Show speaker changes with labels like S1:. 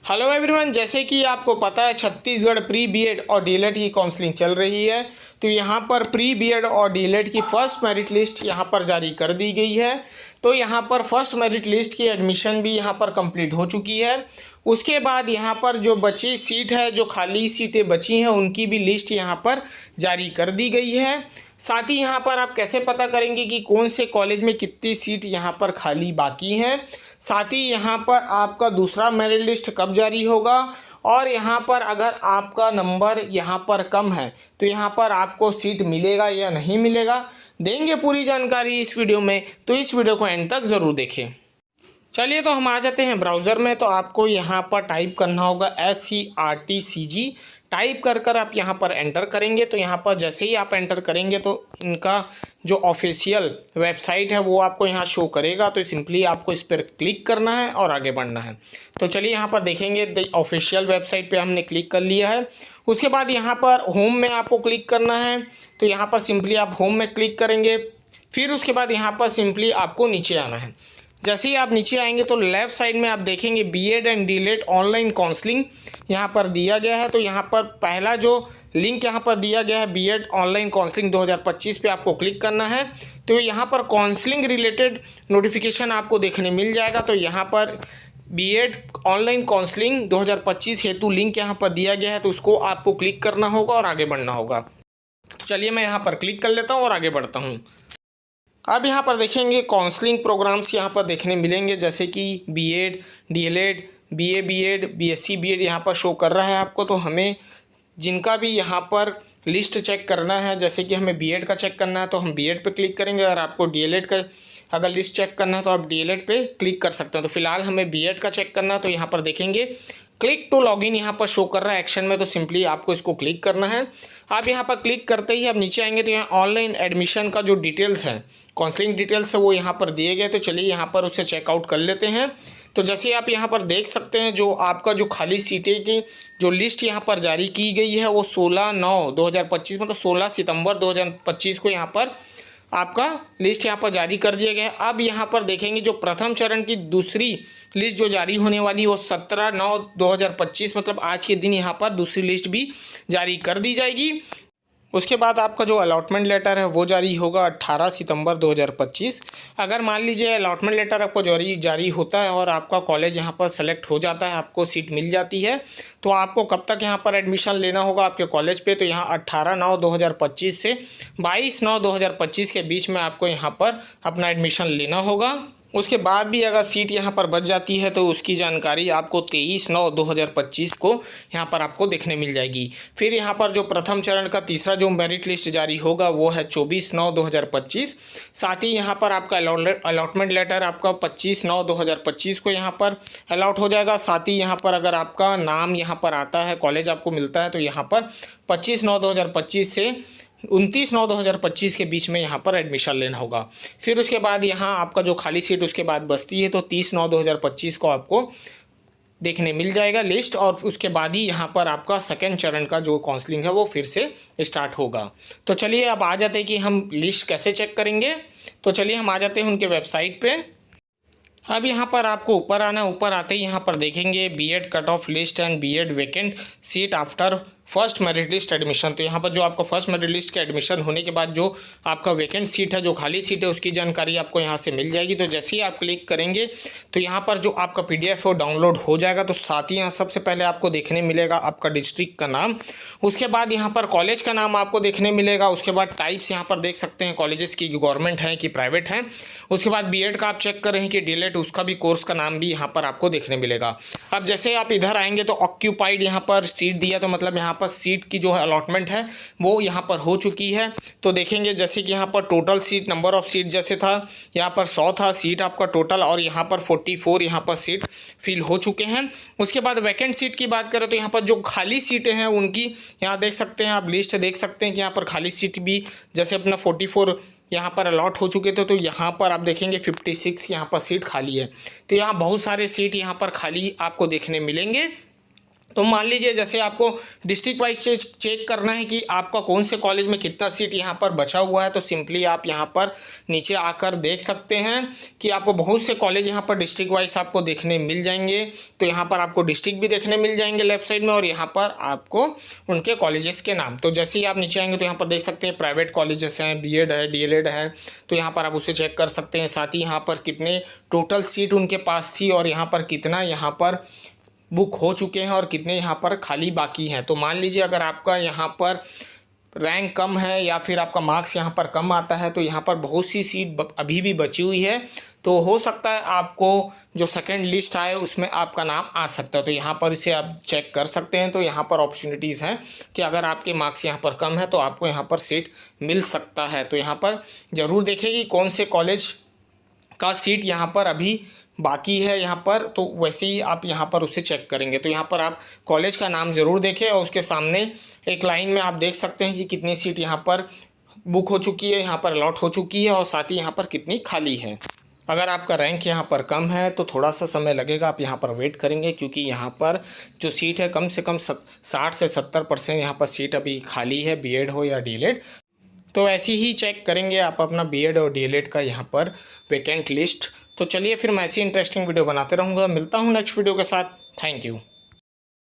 S1: Hello everyone, जैसे कि आपको पता है छत्तीसगढ़ प्री बीएड और डीएलएड की काउंसलिंग चल रही है। तो यहाँ पर प्री बीएड और डीएलएड की फर्स्ट मेरिट लिस्ट यहाँ पर जारी कर दी गई है। तो यहाँ पर फर्स्ट मेरिट लिस्ट की एडमिशन भी यहाँ पर कंप्लीट हो चुकी है। उसके बाद यहाँ पर जो बची सीट है, जो खाली सीटें बची हैं, उनकी भी लिस्ट यहाँ पर जारी कर दी गई है। साथ ही यहाँ पर आप कैसे पता करेंगे कि कौन से कॉलेज में कितनी सीट यहाँ पर खाली बाकी हैं। साथ ही यहाँ पर आपका दूसरा मेरिट लिस्ट कब जारी होगा, और यहाँ पर अगर आपका नंबर यहाँ पर कम है तो यहाँ पर आपको सीट मिलेगा या नहीं मिलेगा, देंगे पूरी जानकारी इस वीडियो में। तो इस वीडियो को एंड तक ज़रूर देखें। चलिए तो हम आ जाते हैं ब्राउज़र में। तो आपको यहाँ पर टाइप करना होगा SCRTCG। टाइप कर आप यहाँ पर एंटर करेंगे। तो यहाँ पर जैसे ही आप एंटर करेंगे तो इनका जो ऑफिशियल वेबसाइट है वो आपको यहाँ शो करेगा। तो सिंपली आपको इस पर क्लिक करना है और आगे बढ़ना है। तो चलिए यहाँ पर देखेंगे ऑफिशियल वेबसाइट पे हमने क्लिक कर लिया है। उसके बाद यहाँ पर होम में आपको क्लिक करना है। तो यहाँ पर सिंपली आप होम में क्लिक करेंगे। फिर उसके बाद यहाँ पर सिंपली आपको नीचे आना है। जैसे ही आप नीचे आएंगे तो लेफ़्ट साइड में आप देखेंगे BEd and DElEd online counselling यहाँ पर दिया गया है। तो यहाँ पर पहला जो लिंक यहाँ पर दिया गया है बीएड ऑनलाइन काउंसलिंग 2025 पे आपको क्लिक करना है। तो यहाँ पर काउंसलिंग रिलेटेड नोटिफिकेशन आपको देखने मिल जाएगा। तो यहाँ पर बीएड ऑनलाइन काउंसलिंग 2025 हेतु लिंक यहाँ पर दिया गया है। तो उसको आपको क्लिक करना होगा और आगे बढ़ना होगा। तो चलिए मैं यहाँ पर क्लिक कर लेता हूँ और आगे बढ़ता हूँ। अब यहाँ पर देखेंगे काउंसलिंग प्रोग्राम्स यहाँ पर देखने मिलेंगे, जैसे कि BEd, DElEd, BA BEd, BSc BEd यहाँ पर शो कर रहा है आपको। तो हमें जिनका भी यहाँ पर लिस्ट चेक करना है, जैसे कि हमें बीएड का चेक करना है तो हम बीएड पे क्लिक करेंगे। अगर आपको डीएलएड का अगर लिस्ट चेक करना है तो आप डीएलएड पे क्लिक कर सकते हैं। तो फिलहाल हमें बीएड का चेक करना है। तो यहाँ पर देखेंगे क्लिक टू लॉगिन यहाँ पर शो कर रहा है एक्शन में। तो सिंपली आपको इसको क्लिक करना है। आप यहाँ पर क्लिक करते ही आप नीचे आएंगे तो यहाँ ऑनलाइन एडमिशन का जो डिटेल्स है, काउंसलिंग डिटेल्स है, वो यहाँ पर दिए गए। तो चलिए यहाँ पर उसे चेकआउट कर लेते हैं। तो जैसे आप यहाँ पर देख सकते हैं जो आपका जो खाली सीटें की जो लिस्ट यहाँ पर जारी की गई है वो 16/9/2025 मतलब 16 सितंबर 2025 को यहाँ पर आपका लिस्ट यहाँ पर जारी कर दिया गया है। अब यहाँ पर देखेंगे जो प्रथम चरण की दूसरी लिस्ट जो जारी होने वाली है वो 17/9/2025 मतलब आज के दिन यहाँ पर दूसरी लिस्ट भी जारी कर दी जाएगी। उसके बाद आपका जो अलॉटमेंट लेटर है वो जारी होगा 18 सितंबर 2025। अगर मान लीजिए अलॉटमेंट लेटर आपको जारी होता है और आपका कॉलेज यहाँ पर सेलेक्ट हो जाता है, आपको सीट मिल जाती है, तो आपको कब तक यहाँ पर एडमिशन लेना होगा आपके कॉलेज पे। तो यहाँ 18/9/2025 से 22/9/2025 के बीच में आपको यहाँ पर अपना एडमिशन लेना होगा। उसके बाद भी अगर सीट यहाँ पर बच जाती है तो उसकी जानकारी आपको 23/9/2025 को यहाँ पर आपको देखने मिल जाएगी। फिर यहाँ पर जो प्रथम चरण का तीसरा जो मेरिट लिस्ट जारी होगा वो है 24/9/2025। साथ ही यहाँ पर आपका अलॉटमेंट लेटर आपका 25/9/2025 को यहाँ पर अलॉट हो जाएगा। साथ ही यहाँ पर अगर आपका नाम यहाँ पर आता है, कॉलेज आपको मिलता है, तो यहाँ पर 25/9/2025 से 29/9/2025 के बीच में यहाँ पर एडमिशन लेना होगा। फिर उसके बाद यहाँ आपका जो खाली सीट उसके बाद बचती है तो 30/9/2025 को आपको देखने मिल जाएगा लिस्ट। और उसके बाद ही यहाँ पर आपका सेकेंड चरण का जो काउंसलिंग है वो फिर से स्टार्ट होगा। तो चलिए अब आ जाते हैं कि हम लिस्ट कैसे चेक करेंगे। तो चलिए हम आ जाते हैं उनके वेबसाइट पर। अब यहाँ पर आपको ऊपर आना, ऊपर आते ही यहाँ पर देखेंगे BEd cut off list and BEd vacant seat after first merit list admission. तो यहाँ पर जो आपका फर्स्ट मेरिट लिस्ट का एडमिशन होने के बाद जो आपका वैकेंट सीट है, जो खाली सीट है, उसकी जानकारी आपको यहाँ से मिल जाएगी। तो जैसे ही आप क्लिक करेंगे तो यहाँ पर जो आपका पीडीएफ वो डाउनलोड हो जाएगा। तो साथ ही यहाँ सबसे पहले आपको देखने मिलेगा आपका डिस्ट्रिक्ट का नाम, उसके बाद यहाँ पर कॉलेज का नाम आपको देखने मिलेगा। उसके बाद टाइप्स यहाँ पर देख सकते हैं कॉलेजेस की, गवर्नमेंट हैं कि प्राइवेट हैं। उसके बाद बीएड का आप चेक कर रहे हैं कि डीएलएड, उसका भी कोर्स का नाम भी यहाँ पर आपको देखने मिलेगा। अब जैसे आप इधर आएंगे तो ऑक्यूपाइड यहाँ पर सीट दिया, तो मतलब यहाँ पर सीट की जो अलॉटमेंट है वो यहाँ पर हो चुकी है। तो देखेंगे जैसे कि यहाँ पर total seat, number of seat जैसे था यहाँ पर 100 था सीट आपका टोटल, और यहाँ पर 44 यहाँ पर सीट फिल हो चुके हैं। उसके बाद वैकेंट सीट की बात करें तो यहाँ पर जो खाली सीटें हैं उनकी यहाँ देख सकते हैं आप, लिस्ट देख सकते हैं कि यहाँ पर खाली सीट भी जैसे अपना 44 यहाँ पर अलॉट हो चुके थे। तो यहाँ पर आप देखेंगे 56 यहाँ पर सीट खाली है। तो यहाँ बहुत सारे सीट यहाँ पर खाली आपको देखने मिलेंगे। तो मान लीजिए जैसे आपको डिस्ट्रिक्ट वाइज चेक करना है कि आपका कौन से कॉलेज में कितना सीट यहाँ पर बचा हुआ है, तो सिंपली आप यहाँ पर नीचे आकर देख सकते हैं कि आपको बहुत से कॉलेज यहाँ पर डिस्ट्रिक्ट वाइज आपको देखने मिल जाएंगे। तो यहाँ पर आपको डिस्ट्रिक्ट भी देखने मिल जाएंगे लेफ्ट साइड में, और यहाँ पर आपको उनके कॉलेजेस के नाम। तो जैसे ही आप नीचे आएंगे तो यहाँ पर देख सकते हैं प्राइवेट कॉलेजेस हैं, बीएड है, डीएलएड है, तो यहाँ पर आप उसे चेक कर सकते हैं। साथ ही यहाँ पर कितने टोटल सीट उनके पास थी और यहाँ पर कितना यहाँ पर बुक हो चुके हैं और कितने यहाँ पर खाली बाकी हैं। तो मान लीजिए अगर आपका यहाँ पर रैंक कम है या फिर आपका मार्क्स यहाँ पर कम आता है, तो यहाँ पर बहुत सी सीट अभी भी बची हुई है। तो हो सकता है आपको जो सेकंड लिस्ट आए उसमें आपका नाम आ सकता है। तो यहाँ पर इसे आप चेक कर सकते हैं। तो यहाँ पर अपॉर्चुनिटीज़ हैं कि अगर आपके मार्क्स यहाँ पर कम है तो आपको यहाँ पर सीट मिल सकता है। तो यहाँ पर ज़रूर देखें कि कौन से कॉलेज का सीट यहाँ पर अभी बाकी है यहाँ पर, तो वैसे ही आप यहाँ पर उसे चेक करेंगे। तो यहाँ पर आप कॉलेज का नाम ज़रूर देखें और उसके सामने एक लाइन में आप देख सकते हैं कि कितनी सीट यहाँ पर बुक हो चुकी है, यहाँ पर अलॉट हो चुकी है और साथ ही यहाँ पर कितनी खाली है। अगर आपका रैंक यहाँ पर कम है तो थोड़ा सा समय लगेगा, आप यहाँ पर वेट करेंगे, क्योंकि यहाँ पर जो सीट है कम से कम 60 से 70% यहाँ पर सीट अभी खाली है, बीएड हो या डीएलएड। तो ऐसे ही चेक करेंगे आप अपना बीएड और डीएलएड का यहाँ पर वैकेंट लिस्ट। तो चलिए फिर मैं ऐसी इंटरेस्टिंग वीडियो बनाते रहूँगा। मिलता हूँ नेक्स्ट वीडियो के साथ। Thank you.